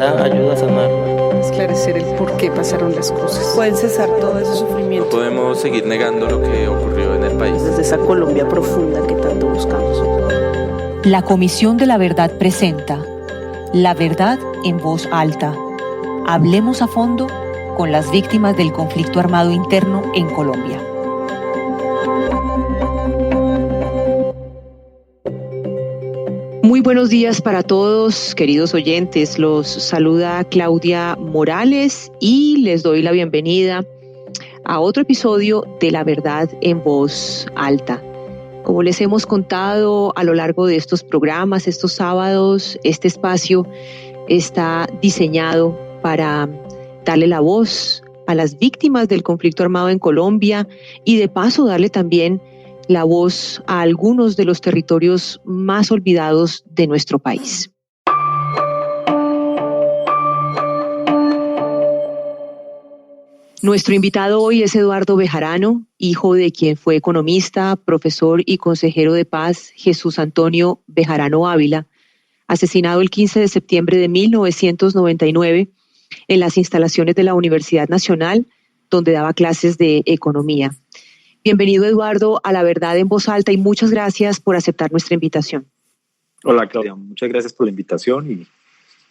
verdad ayuda a sanarla. Esclarecer el por qué pasaron las cosas. Pueden cesar todo ese sufrimiento. No podemos seguir negando lo que ocurrió en el país. Desde esa Colombia profunda que tanto buscamos. La Comisión de la Verdad presenta La Verdad en Voz Alta. Hablemos a fondo con las víctimas del conflicto armado interno en Colombia. Muy buenos días para todos, queridos oyentes. Los saluda Claudia Morales y les doy la bienvenida a otro episodio de La Verdad en Voz Alta. Como les hemos contado a lo largo de estos programas, estos sábados, este espacio está diseñado para darle la voz a las víctimas del conflicto armado en Colombia y de paso darle también la voz a algunos de los territorios más olvidados de nuestro país. Nuestro invitado hoy es Eduardo Bejarano, hijo de quien fue economista, profesor y consejero de paz Jesús Antonio Bejarano Ávila, asesinado el 15 de septiembre de 1999 en las instalaciones de la Universidad Nacional, donde daba clases de economía. Bienvenido, Eduardo, a La Verdad en Voz Alta y muchas gracias por aceptar nuestra invitación. Hola, Claudia. Muchas gracias por la invitación y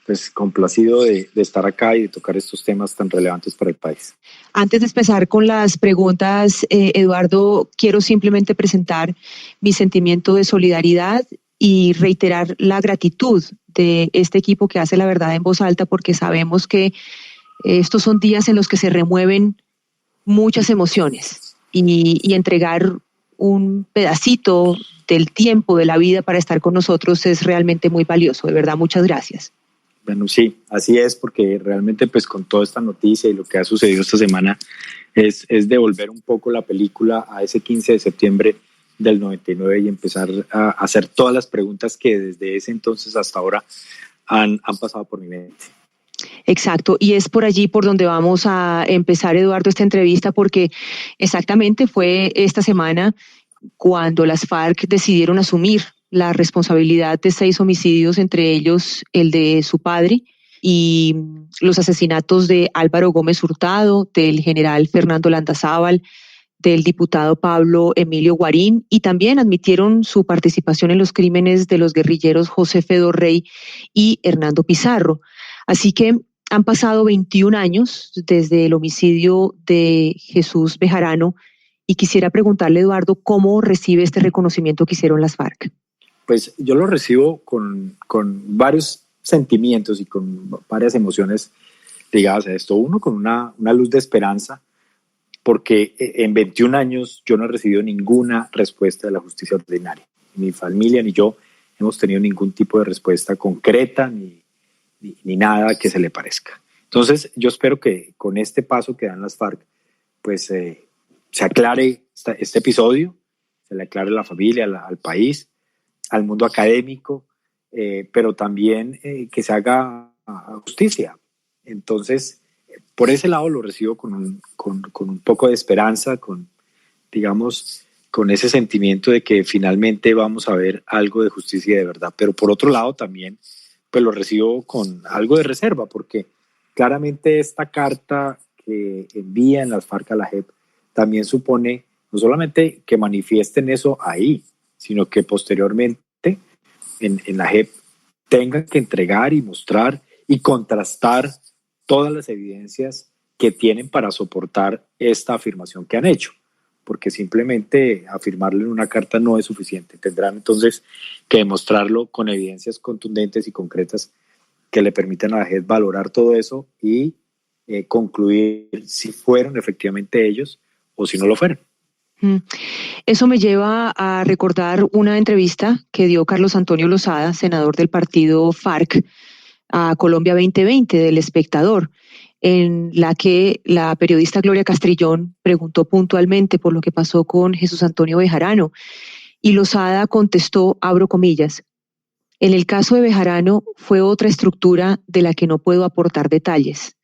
pues complacido de estar acá y de tocar estos temas tan relevantes para el país. Antes de empezar con las preguntas, Eduardo, quiero simplemente presentar mi sentimiento de solidaridad y reiterar la gratitud de este equipo que hace La Verdad en Voz Alta, porque sabemos que estos son días en los que se remueven muchas emociones y entregar un pedacito del tiempo de la vida para estar con nosotros es realmente muy valioso. De verdad, muchas gracias. Bueno, sí, así es, porque realmente pues con toda esta noticia y lo que ha sucedido esta semana es devolver un poco la película a ese 15 de septiembre del 99 y empezar a hacer todas las preguntas que desde ese entonces hasta ahora han pasado por mi mente. Exacto, y es por allí por donde vamos a empezar, Eduardo, esta entrevista, porque exactamente fue esta semana cuando las FARC decidieron asumir la responsabilidad de 6 homicidios, entre ellos el de su padre, y los asesinatos de Álvaro Gómez Hurtado, del general Fernando Landazábal, del diputado Pablo Emilio Guarín, y también admitieron su participación en los crímenes de los guerrilleros José Fedor Rey y Hernando Pizarro. Así que han pasado 21 años desde el homicidio de Jesús Bejarano y quisiera preguntarle, Eduardo, ¿cómo recibe este reconocimiento que hicieron las FARC? Pues yo lo recibo con varios sentimientos y con varias emociones ligadas a esto. Uno, con una luz de esperanza, porque en 21 años yo no he recibido ninguna respuesta de la justicia ordinaria. Ni mi familia ni yo hemos tenido ningún tipo de respuesta concreta ni nada que se le parezca. Entonces yo espero que con este paso que dan las FARC, pues se aclare este episodio, se le aclare a la familia, al país, al mundo académico, pero también que se haga justicia. Entonces, por ese lado lo recibo con un poco de esperanza, con ese sentimiento de que finalmente vamos a ver algo de justicia de verdad. Pero por otro lado también, pues lo recibo con algo de reserva, porque claramente esta carta que envían las FARC a la JEP también supone no solamente que manifiesten eso ahí, sino que posteriormente en la JEP tengan que entregar y mostrar y contrastar todas las evidencias que tienen para soportar esta afirmación que han hecho, porque simplemente afirmarlo en una carta no es suficiente. Tendrán entonces que demostrarlo con evidencias contundentes y concretas que le permitan a la JEP valorar todo eso y concluir si fueron efectivamente ellos o si no lo fueron. Eso me lleva a recordar una entrevista que dio Carlos Antonio Lozada, senador del partido FARC, a Colombia 2020 del Espectador, en la que la periodista Gloria Castrillón preguntó puntualmente por lo que pasó con Jesús Antonio Bejarano y Lozada contestó, abro comillas, en el caso de Bejarano fue otra estructura de la que no puedo aportar detalles.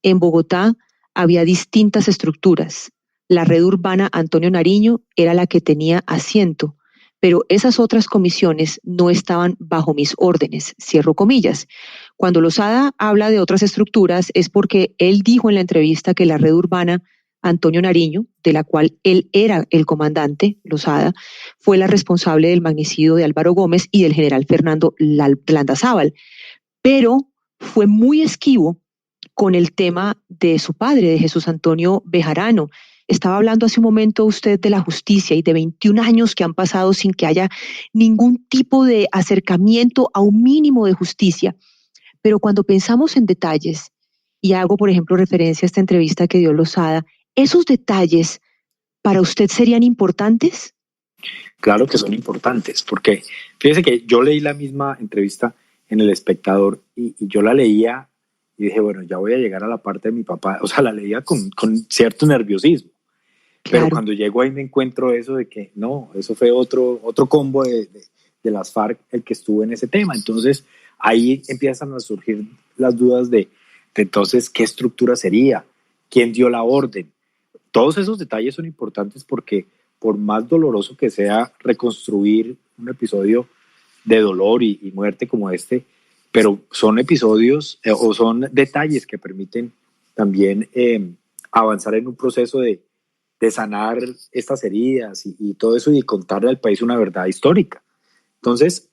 En Bogotá había distintas estructuras. La red urbana Antonio Nariño era la que tenía asiento, pero esas otras comisiones no estaban bajo mis órdenes, cierro comillas. Cuando Lozada habla de otras estructuras es porque él dijo en la entrevista que la red urbana Antonio Nariño, de la cual él era el comandante, Lozada, fue la responsable del magnicidio de Álvaro Gómez y del general Fernando Landazábal. Pero fue muy esquivo con el tema de su padre, de Jesús Antonio Bejarano. Estaba hablando hace un momento usted de la justicia y de 21 años que han pasado sin que haya ningún tipo de acercamiento a un mínimo de justicia. Pero cuando pensamos en detalles, y hago, por ejemplo, referencia a esta entrevista que dio Lozada, ¿esos detalles para usted serían importantes? Claro que son importantes, porque fíjese que yo leí la misma entrevista en El Espectador y yo la leía y dije, bueno, ya voy a llegar a la parte de mi papá. O sea, la leía con cierto nerviosismo. Claro. Pero cuando llego ahí me encuentro eso de que no, eso fue otro combo de las FARC el que estuvo en ese tema. Entonces ahí empiezan a surgir las dudas de entonces qué estructura sería, quién dio la orden. Todos esos detalles son importantes porque por más doloroso que sea reconstruir un episodio de dolor y muerte como este, pero son episodios o son detalles que permiten también avanzar en un proceso de sanar estas heridas y todo eso y contarle al país una verdad histórica. Entonces,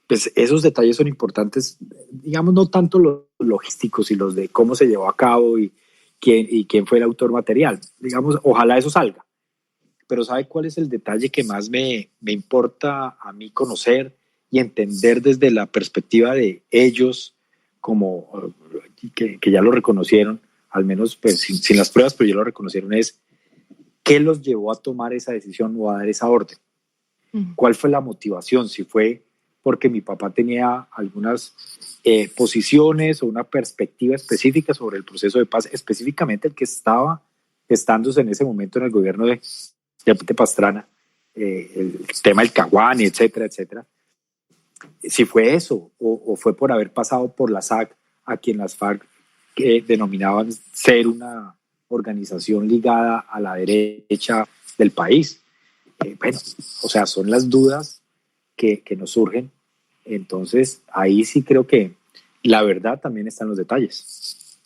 pues esos detalles son importantes, digamos, no tanto los logísticos y los de cómo se llevó a cabo y quién fue el autor material. Digamos, ojalá eso salga. Pero ¿sabe cuál es el detalle que más me importa a mí conocer y entender desde la perspectiva de ellos, como que ya lo reconocieron, al menos pues, sin las pruebas, pero ya lo reconocieron, es qué los llevó a tomar esa decisión o a dar esa orden? ¿Cuál fue la motivación? Si fue porque mi papá tenía algunas posiciones o una perspectiva específica sobre el proceso de paz, específicamente el que estaba gestándose en ese momento en el gobierno de Pastrana, el tema del Caguán, etcétera, etcétera. Si fue eso o fue por haber pasado por la SAC, a quien las FARC denominaban ser una organización ligada a la derecha del país. Bueno, o sea, son las dudas que nos surgen. Entonces, ahí sí creo que la verdad también está en los detalles.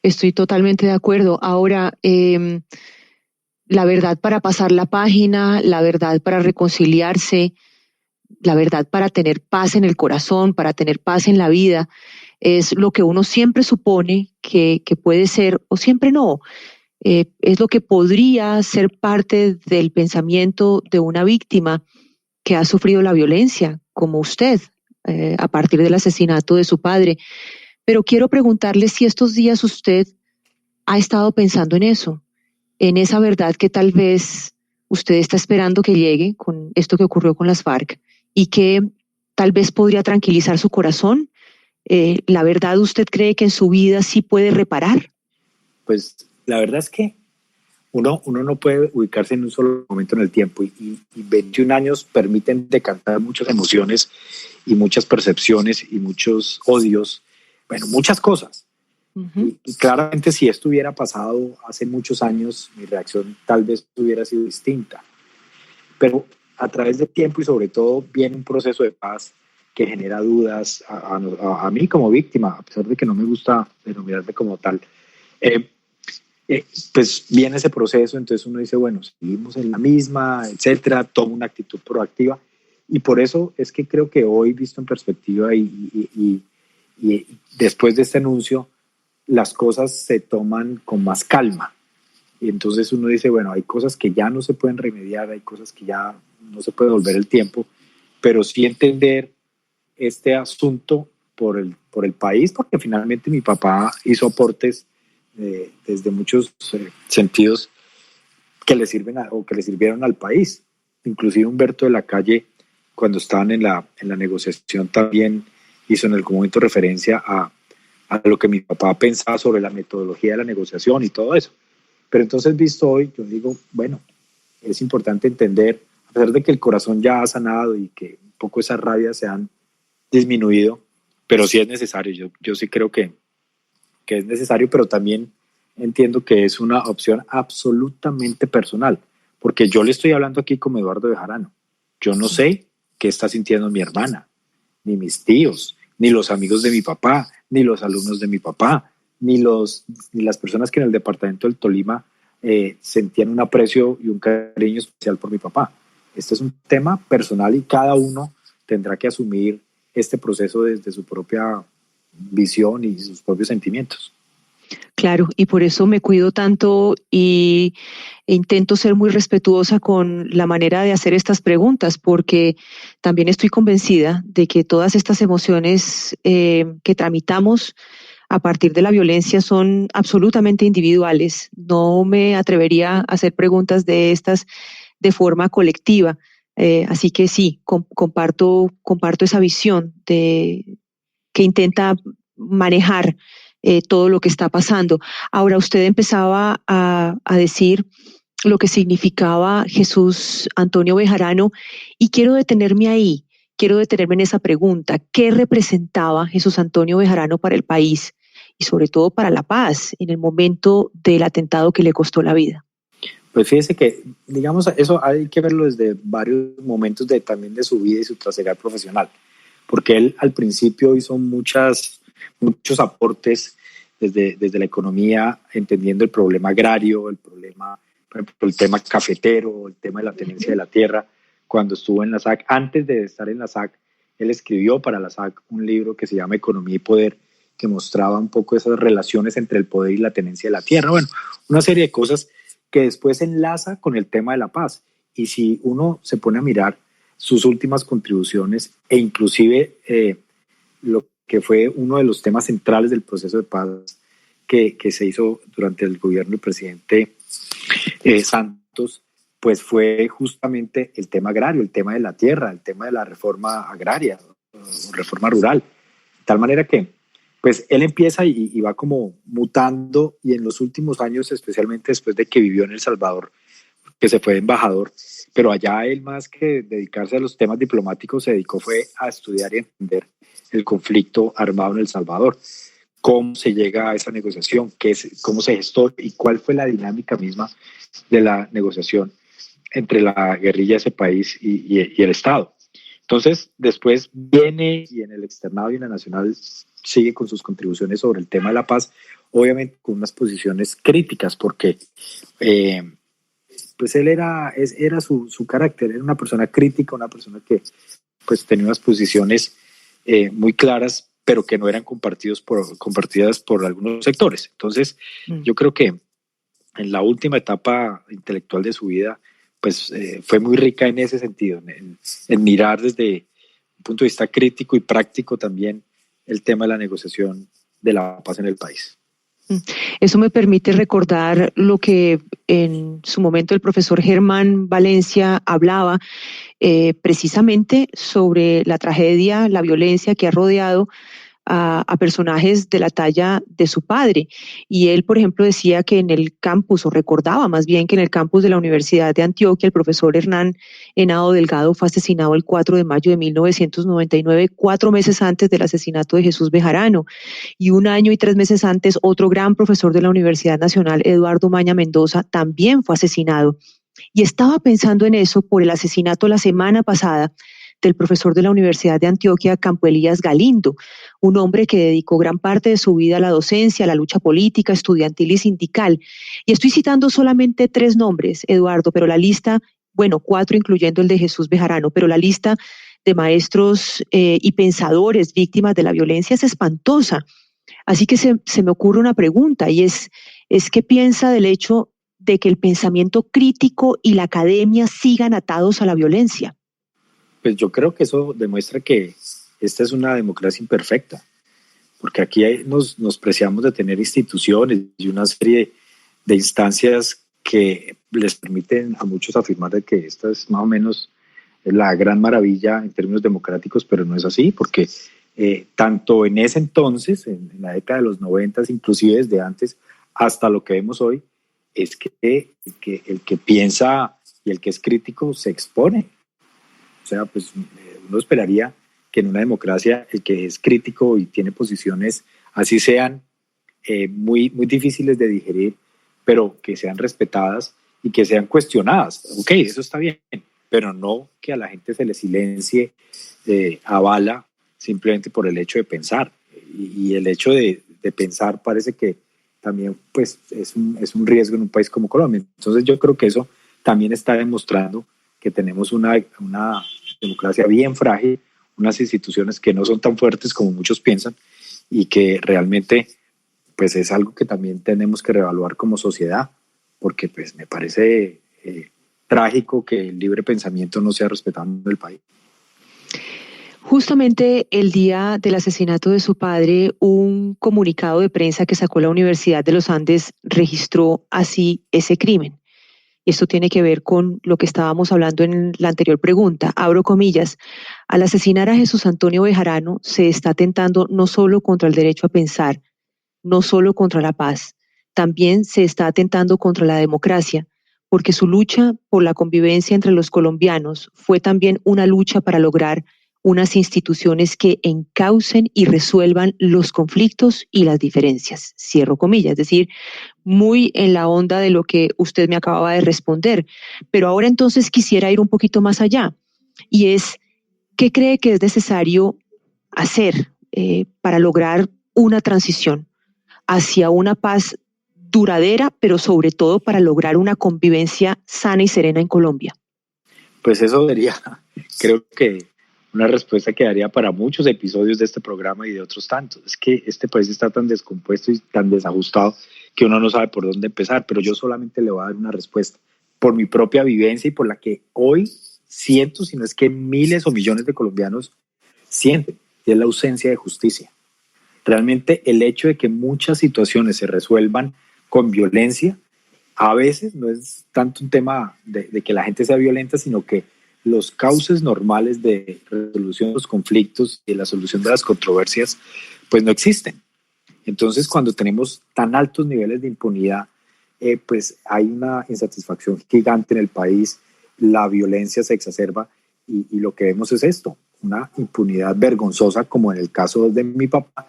Estoy totalmente de acuerdo. Ahora, la verdad para pasar la página, la verdad para reconciliarse, la verdad para tener paz en el corazón, para tener paz en la vida, es lo que uno siempre supone que puede ser o siempre no. Es lo que podría ser parte del pensamiento de una víctima que ha sufrido la violencia, como usted, a partir del asesinato de su padre. Pero quiero preguntarle si estos días usted ha estado pensando en eso, en esa verdad que tal vez usted está esperando que llegue con esto que ocurrió con las FARC y que tal vez podría tranquilizar su corazón. ¿La verdad usted cree que en su vida sí puede reparar? Pues la verdad es que uno no puede ubicarse en un solo momento en el tiempo y 21 años permiten decantar muchas emociones y muchas percepciones y muchos odios, bueno, muchas cosas. Uh-huh. Y claramente si esto hubiera pasado hace muchos años, mi reacción tal vez hubiera sido distinta. Pero a través del tiempo y sobre todo viene un proceso de paz que genera dudas a mí como víctima, a pesar de que no me gusta denominarme como tal. Pues viene ese proceso, entonces uno dice, bueno, seguimos en la misma, etcétera, toma una actitud proactiva. Y por eso es que creo que hoy, visto en perspectiva y después de este anuncio, las cosas se toman con más calma. Y entonces uno dice, bueno, hay cosas que ya no se pueden remediar, hay cosas que ya no se puede volver el tiempo, pero sí entender este asunto por el país, porque finalmente mi papá hizo aportes desde muchos sentidos que le sirven o que le sirvieron al país. Inclusive Humberto de la Calle, cuando estaban en la negociación, también hizo en algún momento referencia a lo que mi papá pensaba sobre la metodología de la negociación y todo eso. Pero entonces, visto hoy, yo digo, bueno, es importante entender, a pesar de que el corazón ya ha sanado y que un poco esas rabias se han disminuido, pero sí es necesario. Yo sí creo que es necesario, pero también entiendo que es una opción absolutamente personal, porque yo le estoy hablando aquí como Eduardo Bejarano. Yo no sé qué está sintiendo mi hermana, ni mis tíos, ni los amigos de mi papá, ni los alumnos de mi papá, ni las personas que en el departamento del Tolima sentían un aprecio y un cariño especial por mi papá. Este es un tema personal y cada uno tendrá que asumir este proceso desde su propia visión y sus propios sentimientos. Claro, y por eso me cuido tanto e intento ser muy respetuosa con la manera de hacer estas preguntas, porque también estoy convencida de que todas estas emociones que tramitamos a partir de la violencia son absolutamente individuales. No me atrevería a hacer preguntas de estas de forma colectiva. Así que sí, comparto esa visión que intenta manejar todo lo que está pasando. Ahora, usted empezaba a decir lo que significaba Jesús Antonio Bejarano y quiero detenerme ahí, quiero detenerme en esa pregunta. ¿Qué representaba Jesús Antonio Bejarano para el país y sobre todo para la paz en el momento del atentado que le costó la vida? Pues fíjese que, digamos, eso hay que verlo desde varios momentos también de su vida y su trasegar profesional, porque él al principio hizo muchos aportes desde la economía, entendiendo el problema agrario, el problema, por ejemplo, el tema cafetero, el tema de la tenencia de la tierra. Cuando estuvo en la SAC, antes de estar en la SAC, él escribió para la SAC un libro que se llama Economía y Poder, que mostraba un poco esas relaciones entre el poder y la tenencia de la tierra. Bueno, una serie de cosas que después enlaza con el tema de la paz. Y si uno se pone a mirar sus últimas contribuciones e inclusive lo que fue uno de los temas centrales del proceso de paz que se hizo durante el gobierno del presidente Santos, pues fue justamente el tema agrario, el tema de la tierra, el tema de la reforma agraria, reforma rural. De tal manera que pues él empieza y va como mutando, y en los últimos años, especialmente después de que vivió en El Salvador, que se fue embajador, pero allá él, más que dedicarse a los temas diplomáticos, se dedicó fue a estudiar y entender el conflicto armado en El Salvador, cómo se llega a esa negociación, cómo se gestó y cuál fue la dinámica misma de la negociación entre la guerrilla de ese país y el Estado. Entonces, después viene y en el externado y en la nacional sigue con sus contribuciones sobre el tema de la paz, obviamente con unas posiciones críticas, porque pues él era su carácter, era una persona crítica, una persona que pues tenía unas posiciones muy claras, pero que no eran compartidas por algunos sectores. Entonces, yo creo que en la última etapa intelectual de su vida, pues fue muy rica en ese sentido, en mirar desde un punto de vista crítico y práctico también el tema de la negociación de la paz en el país. Eso me permite recordar lo que en su momento el profesor Germán Valencia hablaba precisamente sobre la tragedia, la violencia que ha rodeado a personajes de la talla de su padre. Y él, por ejemplo, decía que en el campus, o recordaba más bien que en el campus de la Universidad de Antioquia, el profesor Hernán Henao Delgado fue asesinado el 4 de mayo de 1999, 4 meses antes del asesinato de Jesús Bejarano. Y 1 año y 3 meses antes, otro gran profesor de la Universidad Nacional, Eduardo Maña Mendoza, también fue asesinado. Y estaba pensando en eso por el asesinato la semana pasada del profesor de la Universidad de Antioquia, Campo Elías Galindo, un hombre que dedicó gran parte de su vida a la docencia, a la lucha política, estudiantil y sindical. Y estoy citando solamente 3 nombres, Eduardo, pero la lista, bueno, 4 incluyendo el de Jesús Bejarano, pero la lista de maestros y pensadores víctimas de la violencia es espantosa. Así que se me ocurre una pregunta, y es ¿qué piensa del hecho de que el pensamiento crítico y la academia sigan atados a la violencia? Pues yo creo que eso demuestra que esta es una democracia imperfecta, porque aquí nos preciamos de tener instituciones y una serie de instancias que les permiten a muchos afirmar de que esta es más o menos la gran maravilla en términos democráticos, pero no es así, porque tanto en ese entonces, en la década de los 90, inclusive desde antes hasta lo que vemos hoy, es que el que piensa y el que es crítico se expone. O sea, pues uno esperaría que en una democracia el que es crítico y tiene posiciones, así sean muy, muy difíciles de digerir, pero que sean respetadas y que sean cuestionadas. Ok, eso está bien, pero no que a la gente se le silencie a bala simplemente por el hecho de pensar. Y el hecho de pensar parece que también pues, es un riesgo en un país como Colombia. Entonces yo creo que eso también está demostrando que tenemos una democracia bien frágil, unas instituciones que no son tan fuertes como muchos piensan y que realmente pues es algo que también tenemos que reevaluar como sociedad, porque pues me parece trágico que el libre pensamiento no sea respetado en el país. Justamente el día del asesinato de su padre, un comunicado de prensa que sacó la Universidad de los Andes registró así ese crimen. Esto tiene que ver con lo que estábamos hablando en la anterior pregunta. Abro comillas. Al asesinar a Jesús Antonio Bejarano se está atentando no solo contra el derecho a pensar, no solo contra la paz, también se está atentando contra la democracia, porque su lucha por la convivencia entre los colombianos fue también una lucha para lograr unas instituciones que encaucen y resuelvan los conflictos y las diferencias. Cierro comillas, es decir, muy en la onda de lo que usted me acababa de responder. Pero ahora entonces quisiera ir un poquito más allá, y es, ¿qué cree que es necesario hacer para lograr una transición hacia una paz duradera, pero sobre todo para lograr una convivencia sana y serena en Colombia? Pues eso sería, creo que una respuesta que daría para muchos episodios de este programa y de otros tantos. Es que este país está tan descompuesto y tan desajustado que uno no sabe por dónde empezar, pero yo solamente le voy a dar una respuesta por mi propia vivencia y por la que hoy cientos, si no es que miles o millones de colombianos sienten, y es la ausencia de justicia. Realmente el hecho de que muchas situaciones se resuelvan con violencia, a veces no es tanto un tema de que la gente sea violenta, sino que los cauces normales de resolución de los conflictos y de la solución de las controversias, pues no existen. Entonces, cuando tenemos tan altos niveles de impunidad, pues hay una insatisfacción gigante en el país, la violencia se exacerba y lo que vemos es esto, una impunidad vergonzosa como en el caso de mi papá.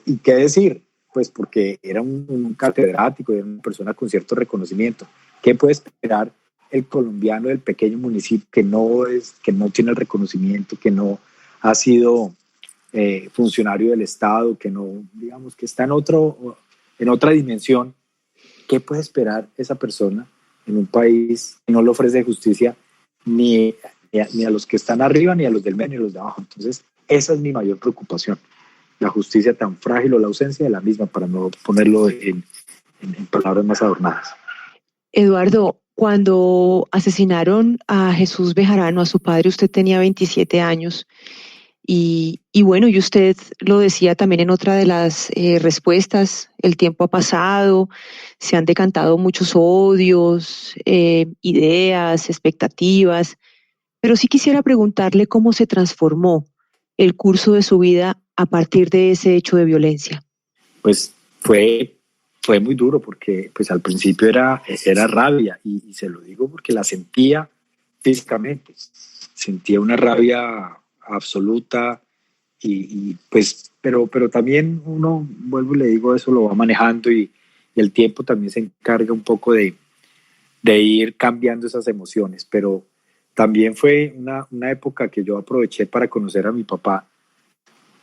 ¿Y qué decir? Pues porque era un catedrático, era una persona con cierto reconocimiento. ¿Qué puede esperar el colombiano del pequeño municipio que no tiene el reconocimiento, que no ha sido funcionario del Estado, que no, digamos, que está en otra dimensión? ¿Qué puede esperar esa persona en un país que no le ofrece justicia ni a los que están arriba, ni a los del medio, ni a los de abajo? Entonces, esa es mi mayor preocupación, la justicia tan frágil o la ausencia de la misma, para no ponerlo en palabras más adornadas. Eduardo, cuando asesinaron a Jesús Bejarano, a su padre, usted tenía 27 años y bueno, y usted lo decía también en otra de las respuestas, el tiempo ha pasado, se han decantado muchos odios, ideas, expectativas, pero sí quisiera preguntarle cómo se transformó el curso de su vida a partir de ese hecho de violencia. Pues fue muy duro porque pues al principio era rabia y se lo digo porque la sentía físicamente, sentía una rabia absoluta y pues pero también uno, vuelvo y le digo, eso lo va manejando y el tiempo también se encarga un poco de ir cambiando esas emociones, pero también fue una época que yo aproveché para conocer a mi papá,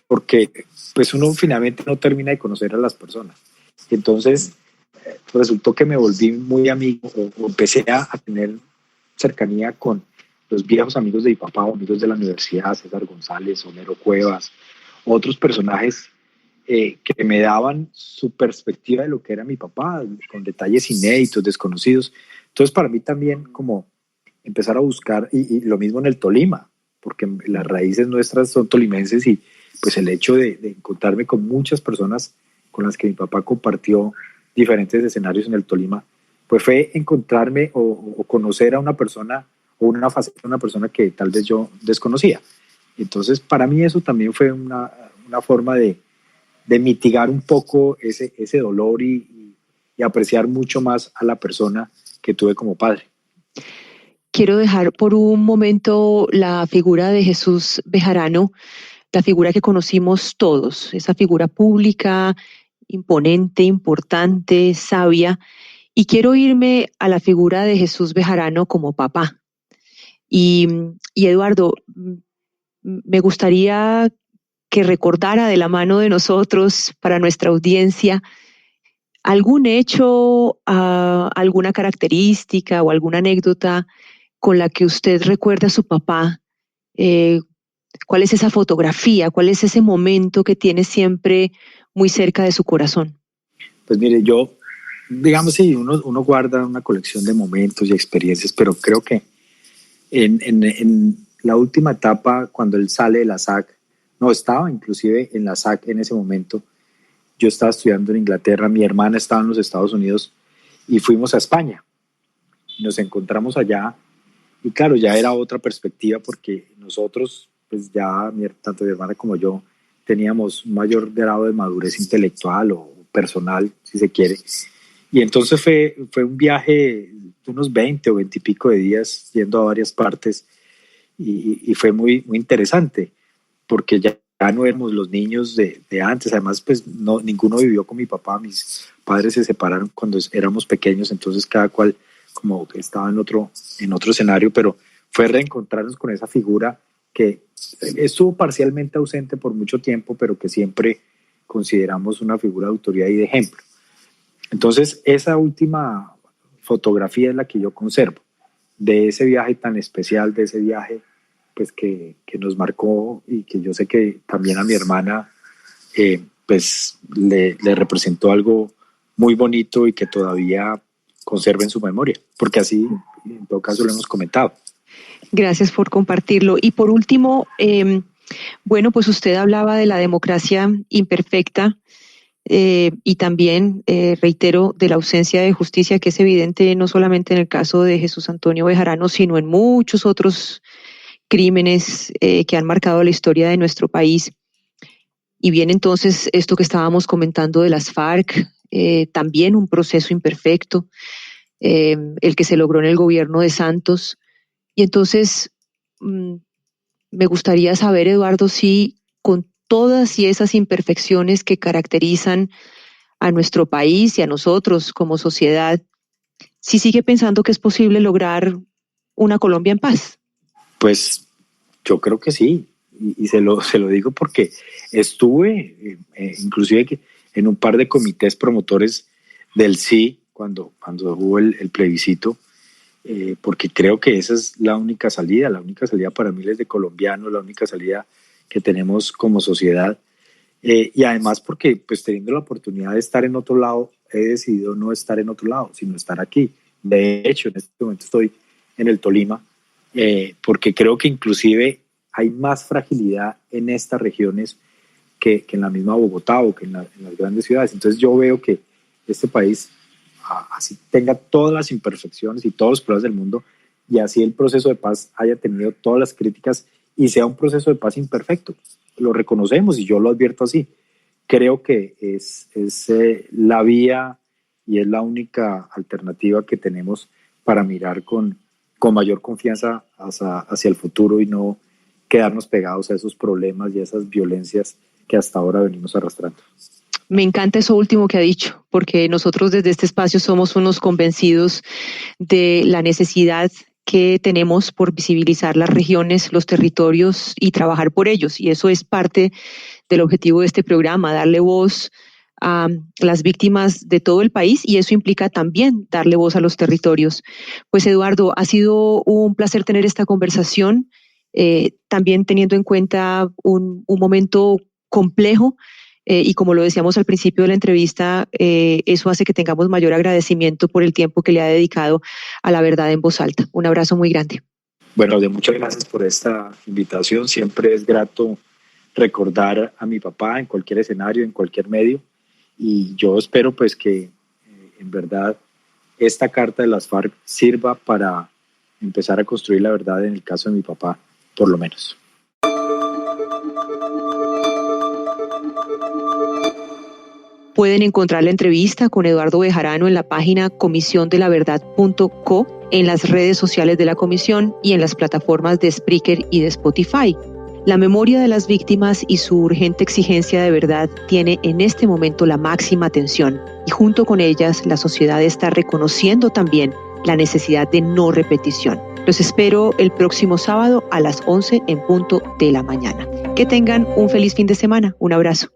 porque pues uno finalmente no termina de conocer a las personas. Entonces resultó que me volví muy amigo o empecé a tener cercanía con los viejos amigos de mi papá, amigos de la universidad, César González, Homero Cuevas, otros personajes que me daban su perspectiva de lo que era mi papá, con detalles inéditos, desconocidos. Entonces para mí también como empezar a buscar, y lo mismo en el Tolima, porque las raíces nuestras son tolimenses y pues el hecho de encontrarme con muchas personas con las que mi papá compartió diferentes escenarios en el Tolima, pues fue encontrarme o conocer a una persona o una faceta de una persona que tal vez yo desconocía. Entonces, para mí eso también fue una forma de mitigar un poco ese dolor y apreciar mucho más a la persona que tuve como padre. Quiero dejar por un momento la figura de Jesús Bejarano, la figura que conocimos todos, esa figura pública, imponente, importante, sabia, y quiero irme a la figura de Jesús Bejarano como papá. Y Eduardo, me gustaría que recordara de la mano de nosotros, para nuestra audiencia, algún hecho, alguna característica o alguna anécdota con la que usted recuerda a su papá. ¿Cuál es esa fotografía? ¿Cuál es ese momento que tiene siempre muy cerca de su corazón? Pues mire, yo, digamos, sí, uno guarda una colección de momentos y experiencias, pero creo que en la última etapa, cuando él sale de la SAC, no, estaba inclusive en la SAC en ese momento. Yo estaba estudiando en Inglaterra, mi hermana estaba en los Estados Unidos y fuimos a España. Nos encontramos allá y claro, ya era otra perspectiva porque nosotros, pues ya, tanto mi hermana como yo, teníamos un mayor grado de madurez intelectual o personal, si se quiere. Y entonces fue un viaje de unos 20 o 20 y pico de días yendo a varias partes y fue muy, muy interesante porque ya no éramos los niños de antes. Además, pues ninguno vivió con mi papá. Mis padres se separaron cuando éramos pequeños, entonces cada cual como que estaba en otro escenario, pero fue reencontrarnos con esa figura que estuvo parcialmente ausente por mucho tiempo, pero que siempre consideramos una figura de autoridad y de ejemplo. Entonces, esa última fotografía es la que yo conservo, de ese viaje tan especial, de ese viaje pues que nos marcó y que yo sé que también a mi hermana pues le representó algo muy bonito y que todavía conserva en su memoria, porque así en todo caso lo hemos comentado. Gracias por compartirlo. Y por último, bueno, pues usted hablaba de la democracia imperfecta y también, reitero, de la ausencia de justicia que es evidente no solamente en el caso de Jesús Antonio Bejarano, sino en muchos otros crímenes que han marcado la historia de nuestro país. Y bien, entonces, esto que estábamos comentando de las FARC, también un proceso imperfecto, el que se logró en el gobierno de Santos. Y entonces, me gustaría saber, Eduardo, si con todas y esas imperfecciones que caracterizan a nuestro país y a nosotros como sociedad, si sigue pensando que es posible lograr una Colombia en paz. Pues yo creo que sí, y se lo digo porque estuve inclusive en un par de comités promotores del sí cuando hubo el plebiscito, porque creo que esa es la única salida para miles de colombianos, la única salida que tenemos como sociedad, y además porque pues teniendo la oportunidad de estar en otro lado, he decidido no estar en otro lado, sino estar aquí. De hecho, en este momento estoy en el Tolima, porque creo que inclusive hay más fragilidad en estas regiones que en la misma Bogotá o que en las grandes ciudades. Entonces yo veo que este país, así tenga todas las imperfecciones y todos los problemas del mundo, y así el proceso de paz haya tenido todas las críticas y sea un proceso de paz imperfecto. Lo reconocemos y yo lo advierto así. Creo que es la vía y es la única alternativa que tenemos para mirar con mayor confianza hacia el futuro y no quedarnos pegados a esos problemas y a esas violencias que hasta ahora venimos arrastrando. Me encanta eso último que ha dicho, porque nosotros desde este espacio somos unos convencidos de la necesidad que tenemos por visibilizar las regiones, los territorios y trabajar por ellos. Y eso es parte del objetivo de este programa, darle voz a las víctimas de todo el país, y eso implica también darle voz a los territorios. Pues Eduardo, ha sido un placer tener esta conversación, también teniendo en cuenta un momento complejo, y como lo decíamos al principio de la entrevista, eso hace que tengamos mayor agradecimiento por el tiempo que le ha dedicado a la verdad en voz alta. Un abrazo muy grande. Bueno, muchas gracias por esta invitación. Siempre es grato recordar a mi papá en cualquier escenario, en cualquier medio. Y yo espero pues que en verdad esta carta de las FARC sirva para empezar a construir la verdad en el caso de mi papá, por lo menos. Pueden encontrar la entrevista con Eduardo Bejarano en la página comisiondelaverdad.co, en las redes sociales de la comisión y en las plataformas de Spreaker y de Spotify. La memoria de las víctimas y su urgente exigencia de verdad tiene en este momento la máxima atención, y junto con ellas la sociedad está reconociendo también la necesidad de no repetición. Los espero el próximo sábado a las 11 en punto de la mañana. Que tengan un feliz fin de semana. Un abrazo.